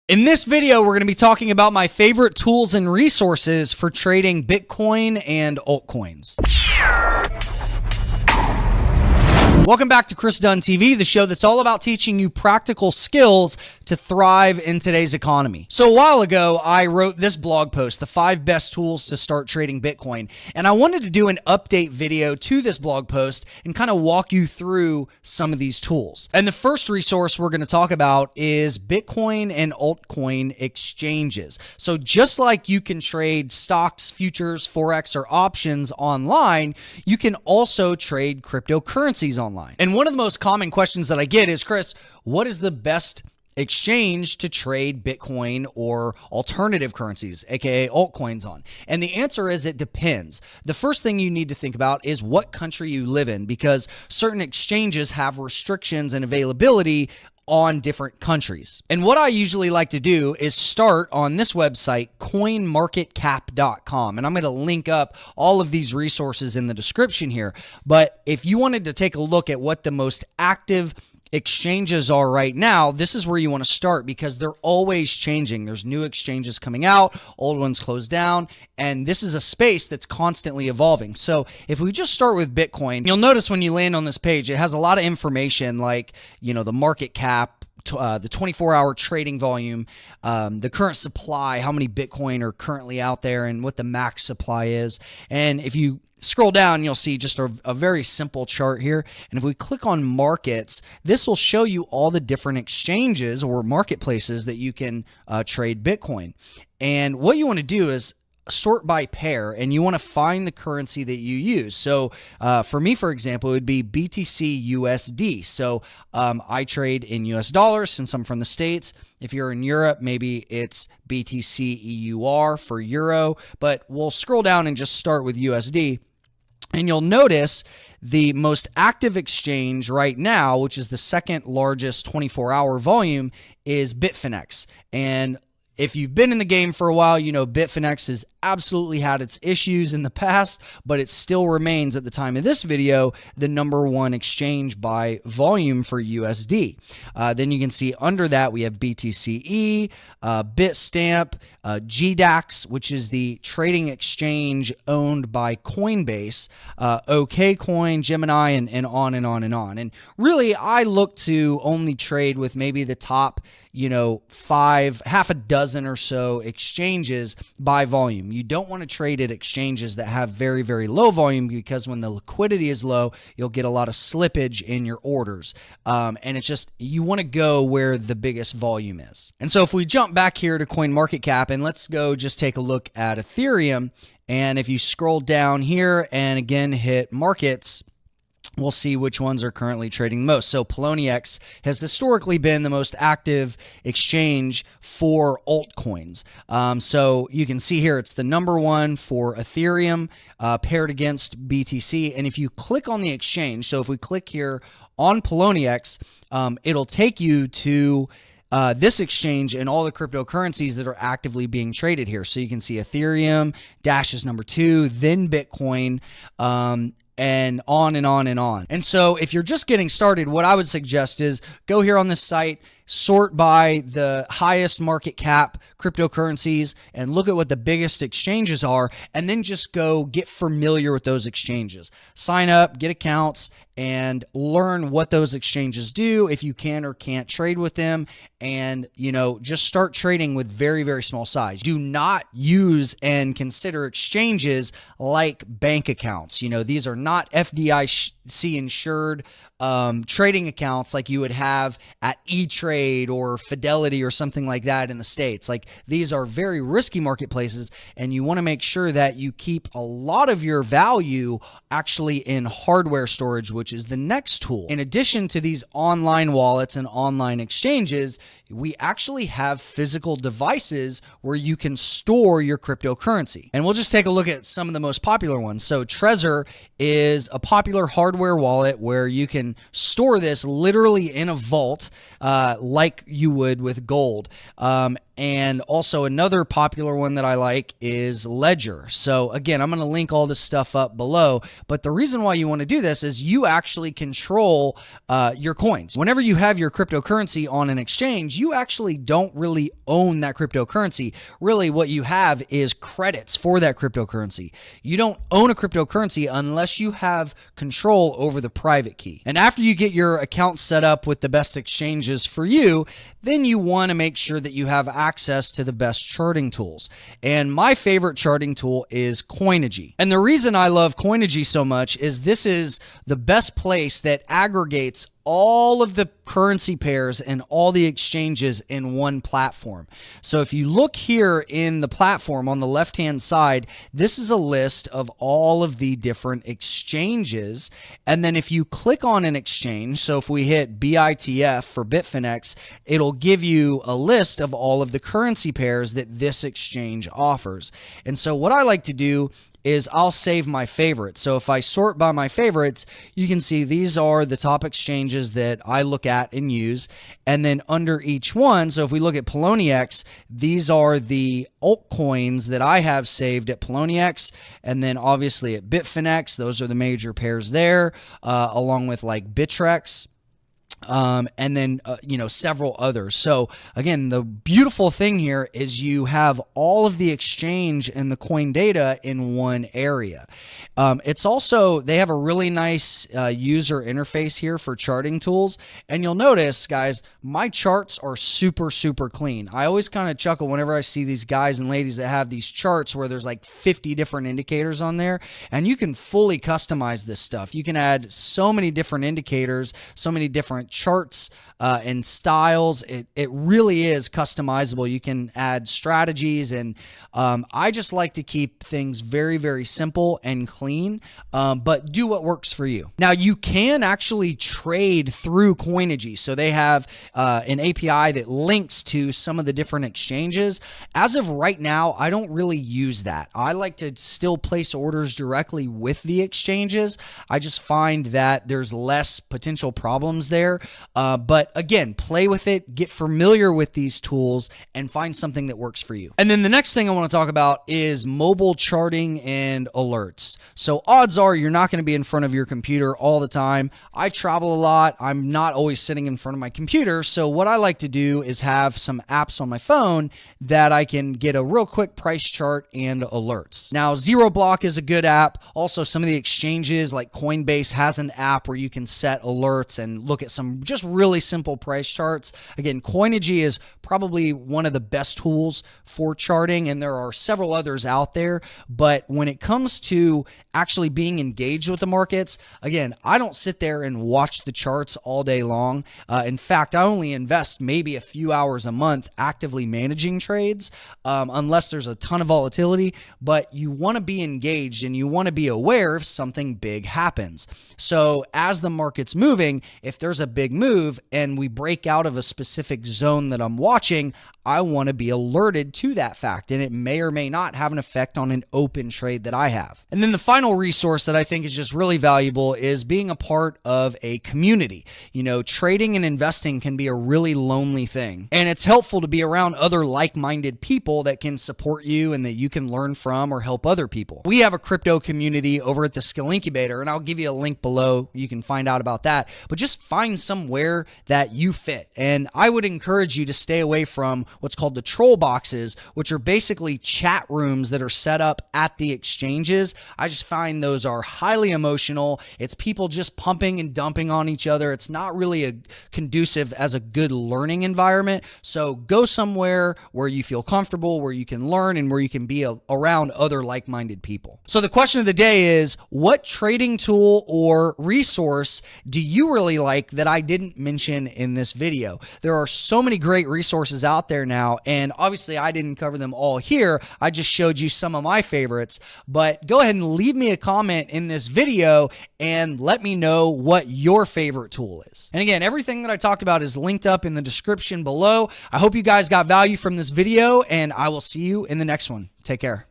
In this video, we're going to be talking about my favorite tools and resources for trading Bitcoin and altcoins. Welcome back to Chris Dunn TV, the show that's all about teaching you practical skills to thrive in today's economy. So a while ago, I wrote this blog post, the 5 best tools to start trading Bitcoin. And I wanted to do an update video to this blog post and kind of walk you through some of these tools. And the first resource we're going to talk about is Bitcoin and altcoin exchanges. So just like you can trade stocks, futures, Forex, or options online, you can also trade cryptocurrencies online. And one of the most common questions that I get is, Chris, what is the best exchange to trade Bitcoin or alternative currencies, aka altcoins, on? And the answer is it depends. The first thing you need to think about is what country you live in, because certain exchanges have restrictions and availability on different countries. And what I usually like to do is start on this website, coinmarketcap.com. And I'm going to link up all of these resources in the description here. But if you wanted to take a look at what the most active exchanges are right now, this is where you want to start, because they're always changing. There's new exchanges coming out, old ones close down, and this is a space that's constantly evolving. So if we just start with Bitcoin, you'll notice when you land on this page, it has a lot of information like, the market cap, the 24-hour trading volume, the current supply, how many Bitcoin are currently out there, and what the max supply is. And if you scroll down, you'll see just a very simple chart here. And if we click on markets, this will show you all the different exchanges or marketplaces that you can trade Bitcoin. And what you want to do is sort by pair, and you want to find the currency that you use. So for me, for example, it would be BTC USD. So I trade in US dollars since I'm from the States. If you're in Europe, maybe it's BTC EUR for Euro, but we'll scroll down and just start with USD. And you'll notice the most active exchange right now, which is the second largest 24-hour volume, is Bitfinex. And if you've been in the game for a while, you know Bitfinex has absolutely had its issues in the past, but it still remains at the time of this video the #1 exchange by volume for USD. Then you can see under that we have BTCE, Bitstamp, GDAX, which is the trading exchange owned by Coinbase, OKCoin, Gemini, and on and on and on. And really, I look to only trade with maybe the top, half a dozen or so exchanges by volume. You don't want to trade at exchanges that have very, very low volume, because when the liquidity is low, you'll get a lot of slippage in your orders. And it's just, you want to go where the biggest volume is. And so if we jump back here to CoinMarketCap, and let's go just take a look at Ethereum. And if you scroll down here and again hit markets, we'll see which ones are currently trading most. So Poloniex has historically been the most active exchange for altcoins. So you can see here it's the #1 for Ethereum paired against BTC. And if you click on the exchange, so if we click here on Poloniex, it'll take you to this exchange and all the cryptocurrencies that are actively being traded here. So you can see Ethereum, Dash is #2, then Bitcoin, and on and on and on. And so if you're just getting started, what I would suggest is go here on this site, sort by the highest market cap cryptocurrencies, and look at what the biggest exchanges are, and then just go get familiar with those exchanges. Sign up, get accounts, and learn what those exchanges do, if you can or can't trade with them, and just start trading with very, very small size. Do not use and consider exchanges like bank accounts. These are not FDIC insured trading accounts like you would have at E-Trade or Fidelity or something like that in the States. Like, these are very risky marketplaces, and you want to make sure that you keep a lot of your value actually in hardware storage, which is the next tool. In addition to these online wallets and online exchanges, we actually have physical devices where you can store your cryptocurrency. And we'll just take a look at some of the most popular ones. So Trezor is a popular hardware wallet where you can store this literally in a vault like you would with gold. And also another popular one that I like is Ledger. So again, I'm going to link all this stuff up below. But the reason why you want to do this is you actually control your coins. Whenever you have your cryptocurrency on an exchange, you actually don't really own that cryptocurrency. Really, what you have is credits for that cryptocurrency. You don't own a cryptocurrency unless you have control over the private key. And after you get your account set up with the best exchanges for you, then you want to make sure that you have access to the best charting tools. And my favorite charting tool is Coinigy. And the reason I love Coinigy so much is this is the best place that aggregates all of the currency pairs and all the exchanges in one platform. So if you look here in the platform on the left-hand side, this is a list of all of the different exchanges. And then if you click on an exchange, so if we hit BITF for Bitfinex, it'll give you a list of all of the currency pairs that this exchange offers. And so what I like to do is I'll save my favorites. So if I sort by my favorites, you can see these are the top exchanges that I look at and use. And then under each one, so if we look at Poloniex, these are the altcoins that I have saved at Poloniex. And then obviously at Bitfinex, those are the major pairs there, along with like Bittrex. And then, several others. So again, the beautiful thing here is you have all of the exchange and the coin data in one area. It's also, they have a really nice user interface here for charting tools. And you'll notice, guys, my charts are super, super clean. I always kind of chuckle whenever I see these guys and ladies that have these charts where there's like 50 different indicators on there, and you can fully customize this stuff. You can add so many different indicators, so many different charts and styles. It really is customizable. You can add strategies, and I just like to keep things very, very simple and clean, but do what works for you. Now, you can actually trade through Coinigy. So they have an API that links to some of the different exchanges. As of right now, I don't really use that. I like to still place orders directly with the exchanges. I just find that there's less potential problems there. But again, play with it, get familiar with these tools, and find something that works for you. And then the next thing I want to talk about is mobile charting and alerts. So odds are you're not going to be in front of your computer all the time. I travel a lot. I'm not always sitting in front of my computer. So what I like to do is have some apps on my phone that I can get a real quick price chart and alerts. Now, Zero Block is a good app. Also, some of the exchanges like Coinbase has an app where you can set alerts and look at some just really simple price charts. Again, Coinigy is probably one of the best tools for charting, and there are several others out there. But when it comes to actually being engaged with the markets, again, I don't sit there and watch the charts all day long. In fact, I only invest maybe a few hours a month actively managing trades, unless there's a ton of volatility. But you want to be engaged and you want to be aware if something big happens. So as the market's moving, if there's a big move and we break out of a specific zone that I'm watching, I want to be alerted to that fact, and it may or may not have an effect on an open trade that I have. And then the final resource that I think is just really valuable is being a part of a community. You know, trading and investing can be a really lonely thing, and it's helpful to be around other like-minded people that can support you and that you can learn from or help other people. We have a crypto community over at the Skill Incubator, and I'll give you a link below. You can find out about that, but just find somewhere that you fit. And I would encourage you to stay away from what's called the troll boxes, which are basically chat rooms that are set up at the exchanges. I just find those are highly emotional. It's people just pumping and dumping on each other. It's not really conducive as a good learning environment. So go somewhere where you feel comfortable, where you can learn, and where you can be around other like-minded people. So the question of the day is, what trading tool or resource do you really like that I didn't mention in this video? There are so many great resources out there now, and obviously I didn't cover them all here. I just showed you some of my favorites, but go ahead and leave me a comment in this video and let me know what your favorite tool is. And again, everything that I talked about is linked up in the description below. I hope you guys got value from this video, and I will see you in the next one. Take care.